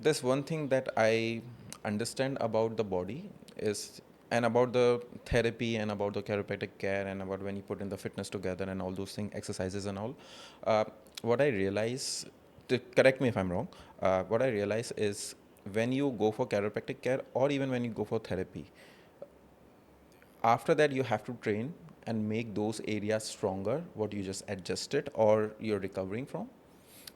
There's one thing that I understand about the body is, and about the therapy and about the chiropractic care and about when you put in the fitness together and all those things, exercises and all. Uh, what I realize, to correct me if I'm wrong, what I realize is when you go for chiropractic care or even when you go for therapy, after that you have to train and make those areas stronger what you just adjusted or you're recovering from,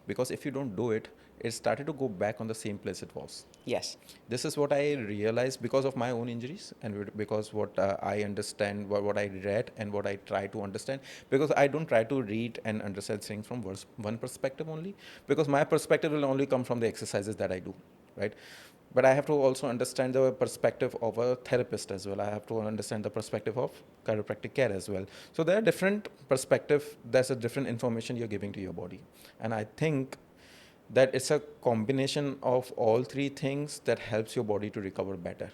because if you don't do it, it started to go back on the same place it was. Yes. This is what I realized because of my own injuries and because what I understand, what I read and what I try to understand, because I don't try to read and understand things from one perspective only, because my perspective will only come from the exercises that I do, right? But I have to also understand the perspective of a therapist as well. I have to understand the perspective of chiropractic care as well. So there are different perspective. There's a different information you're giving to your body, and I think that it's a combination of all three things that helps your body to recover better.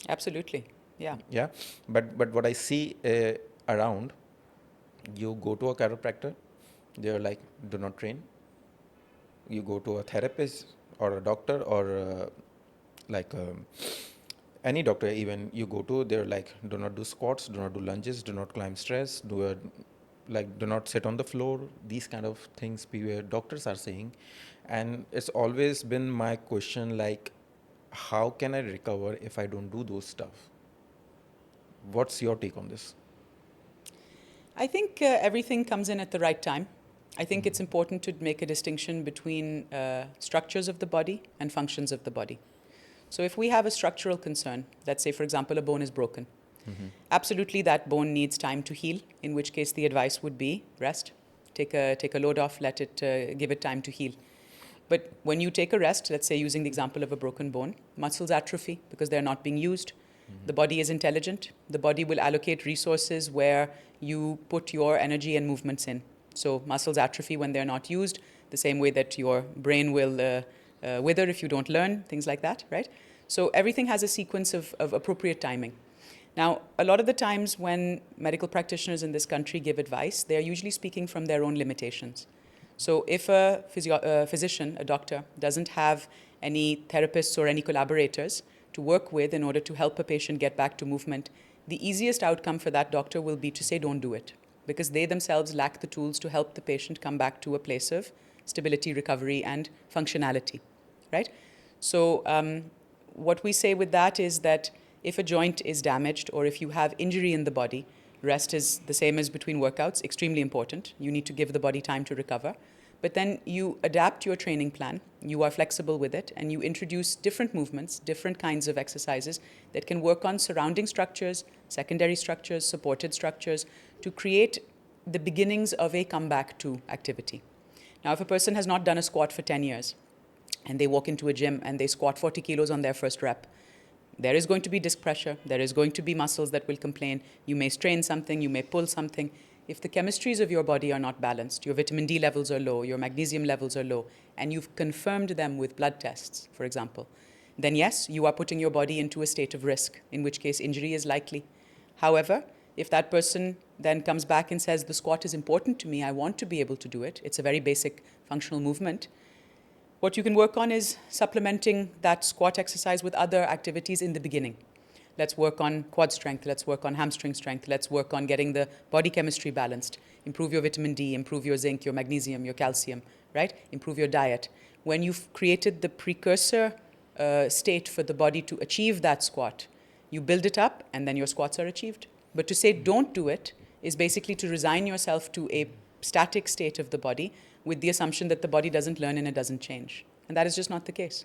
Absolutely. Yeah. Yeah, but what I see around, you go to a chiropractor, they're like, do not train. You go to a therapist or a doctor or like any doctor even you go to, they're like, do not do squats, do not do lunges, do not climb stairs, do not sit on the floor. These kind of things doctors are saying, and it's always been my question, like, how can I recover if I don't do those stuff? What's your take on this? I think everything comes in at the right time. I think it's important to make a distinction between structures of the body and functions of the body. So if we have a structural concern, let's say, for example, a bone is broken, absolutely that bone needs time to heal, in which case the advice would be rest, take a load off, let it, give it time to heal. But when you take a rest, let's say using the example of a broken bone, muscles atrophy because they're not being used. The body is intelligent. The body will allocate resources where you put your energy and movements in. So muscles atrophy when they're not used, the same way that your brain will wither if you don't learn, things like that, right? So everything has a sequence of appropriate timing. Now, a lot of the times when medical practitioners in this country give advice, they're usually speaking from their own limitations. So if a physician, a doctor, doesn't have any therapists or any collaborators to work with in order to help a patient get back to movement, the easiest outcome for that doctor will be to say, don't do it, because they themselves lack the tools to help the patient come back to a place of stability, recovery, and functionality, right? So what we say with that is that if a joint is damaged or if you have injury in the body, rest is the same as between workouts, extremely important. You need to give the body time to recover. But then you adapt your training plan, you are flexible with it, and you introduce different movements, different kinds of exercises that can work on surrounding structures, secondary structures, supported structures, to create the beginnings of a comeback to activity. Now, if a person has not done a squat for 10 years, and they walk into a gym and they squat 40 kilos on their first rep, there is going to be disc pressure. There is going to be muscles that will complain. You may strain something. You may pull something. If the chemistries of your body are not balanced, your vitamin D levels are low, your magnesium levels are low, and you've confirmed them with blood tests, for example, then yes, you are putting your body into a state of risk, in which case injury is likely. However, if that person then comes back and says, the squat is important to me, I want to be able to do it, it's a very basic functional movement, what you can work on is supplementing that squat exercise with other activities in the beginning. Let's work on quad strength. Let's work on hamstring strength. Let's work on getting the body chemistry balanced. Improve your vitamin D, improve your zinc, your magnesium, your calcium, right? Improve your diet. When you've created the precursor state for the body to achieve that squat, you build it up and then your squats are achieved. But to say don't do it is basically to resign yourself to a static state of the body with the assumption that the body doesn't learn and it doesn't change. And that is just not the case.